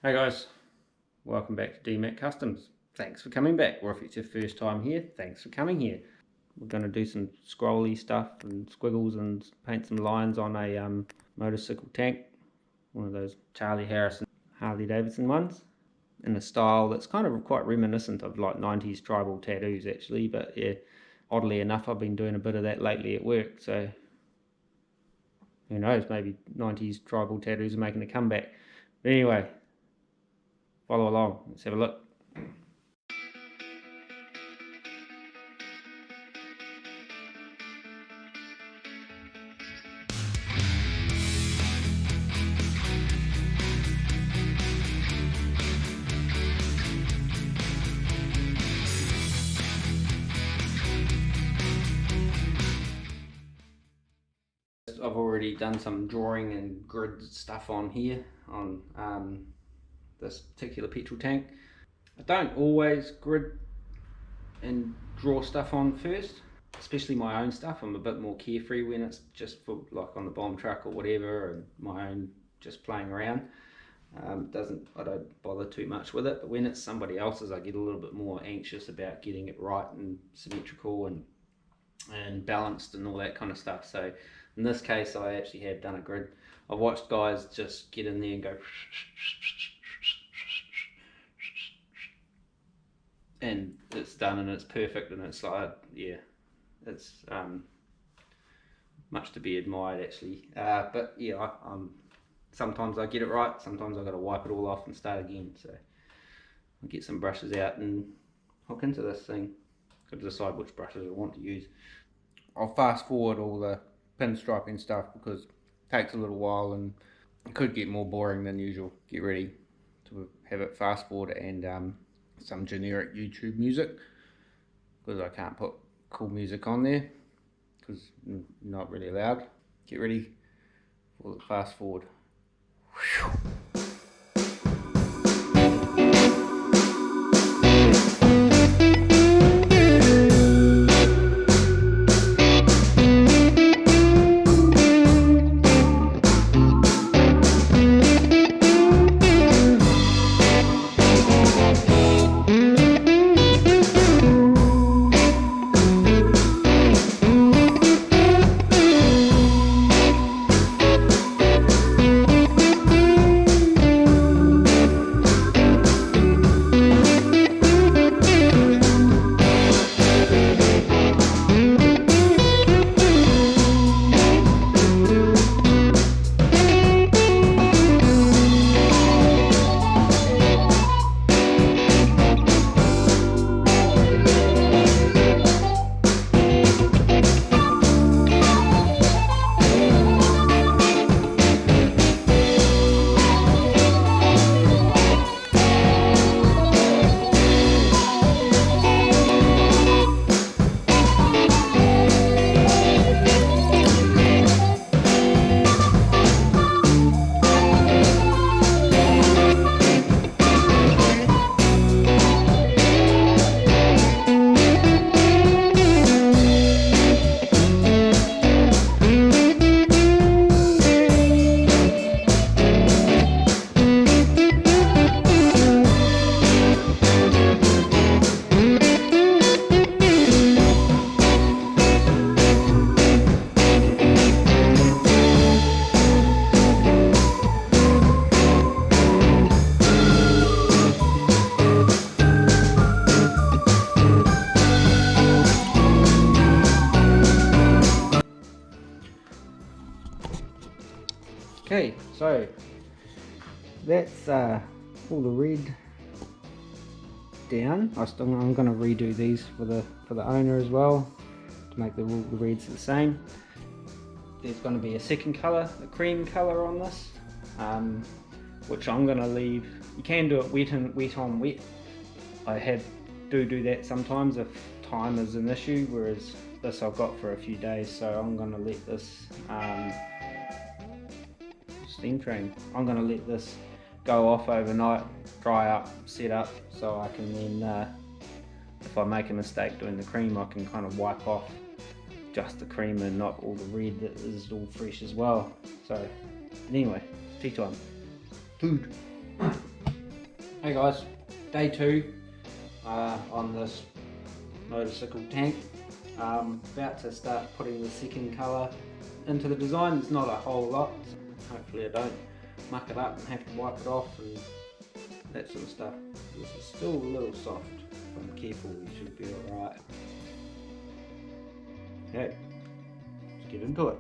Hey guys, welcome back to DMAC Customs. Thanks for coming back, or if it's your first time here, thanks for coming here. We're going to do some scrolly stuff and squiggles and paint some lines on a motorcycle tank, one of those Charlie Harrison Harley Davidson ones, in a style that's kind of quite reminiscent of like 90s tribal tattoos actually, but yeah, oddly enough I've been doing a bit of that lately at work, so who knows, maybe 90s tribal tattoos are making a comeback. But anyway, follow along, let's have a look. I've already done some drawing and grid stuff on here on this particular petrol tank. I don't always grid and draw stuff on first, especially my own stuff. I'm a bit more carefree when it's just for like on the bomb truck or whatever, and my own just playing around. I don't bother too much with it, but when it's somebody else's I get a little bit more anxious about getting it right and symmetrical and balanced and all that kind of stuff. So in this case I actually have done a grid. I've watched guys just get in there and go and it's done and it's perfect, and it's like, yeah, it's much to be admired actually. But yeah, sometimes I get it right, sometimes I've got to wipe it all off and start again. So I'll get some brushes out and hook into this thing. Got to decide which brushes I want to use. I'll fast forward all the pinstriping stuff because it takes a little while and it could get more boring than usual. Get ready to have it fast forward and some generic YouTube music, because I can't put cool music on there because not really allowed. Get ready for the fast forward. Whew. Okay, so that's all the red down. I'm going to redo these for the owner as well to make the reds the same. There's going to be a second colour, a cream colour on this, which I'm going to leave. You can do it wet on wet. I do that sometimes if time is an issue, whereas this I've got for a few days, so I'm going to let this steam train. I'm going to let this go off overnight, dry up, set up, so I can then, if I make a mistake doing the cream, I can kind of wipe off just the cream and not all the red that is all fresh as well. So anyway, tea time. Food. Hey guys, day 2 on this motorcycle tank. About to start putting the second colour into the design. There's not a whole lot, so hopefully I don't muck it up and have to wipe it off and that sort of stuff. This is still a little soft. If I'm careful, we should be alright. Okay, let's get into it.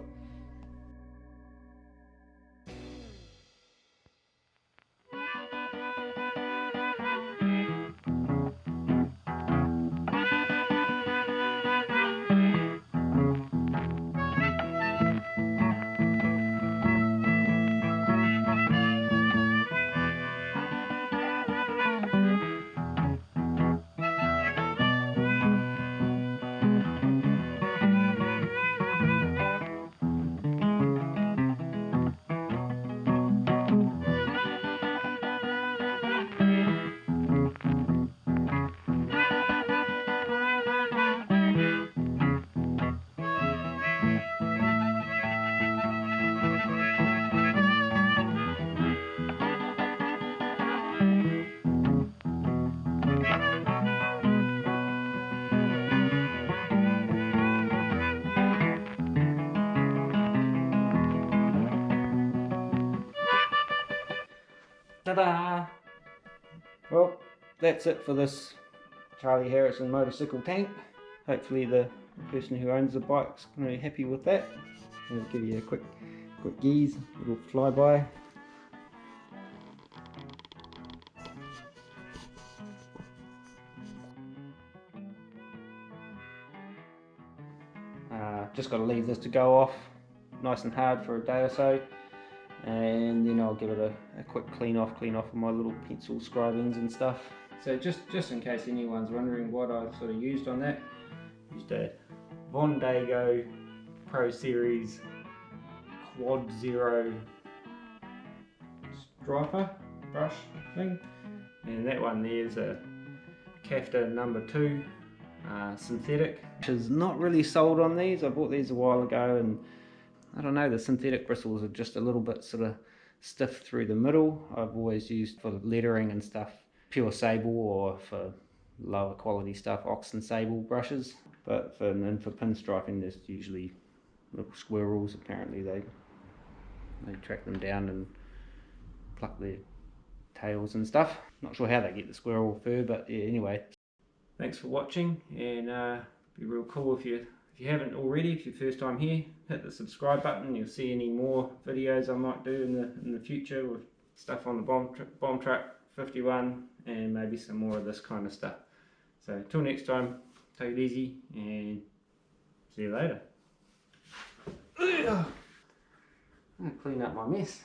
Ta-da! Well, that's it for this Harley Davidson motorcycle tank. Hopefully the person who owns the bike's going to be happy with that. I'll give you a quick gaze, little flyby. Just got to leave this to go off nice and hard for a day or so, and then I'll give it a quick clean off of my little pencil scribings and stuff. So just in case anyone's wondering what I sort of used on that, used a Dago Pro Series Quad Zero striper brush thing, and that one there's a Kafta number 2 synthetic, which is not really sold on these. I bought these a while ago, and I don't know, the synthetic bristles are just a little bit sort of stiff through the middle. I've always used for lettering and stuff pure sable, or for lower quality stuff oxen sable brushes. But for pinstriping, there's usually little squirrels. Apparently they track them down and pluck their tails and stuff. Not sure how they get the squirrel fur, but yeah, anyway. Thanks for watching, and it'd be real cool if you haven't already, if you're first time here, hit the subscribe button. You'll see any more videos I might do in the future with stuff on the bomb truck 51, and maybe some more of this kind of stuff. So till next time, take it easy and see you later. I'm gonna clean up my mess.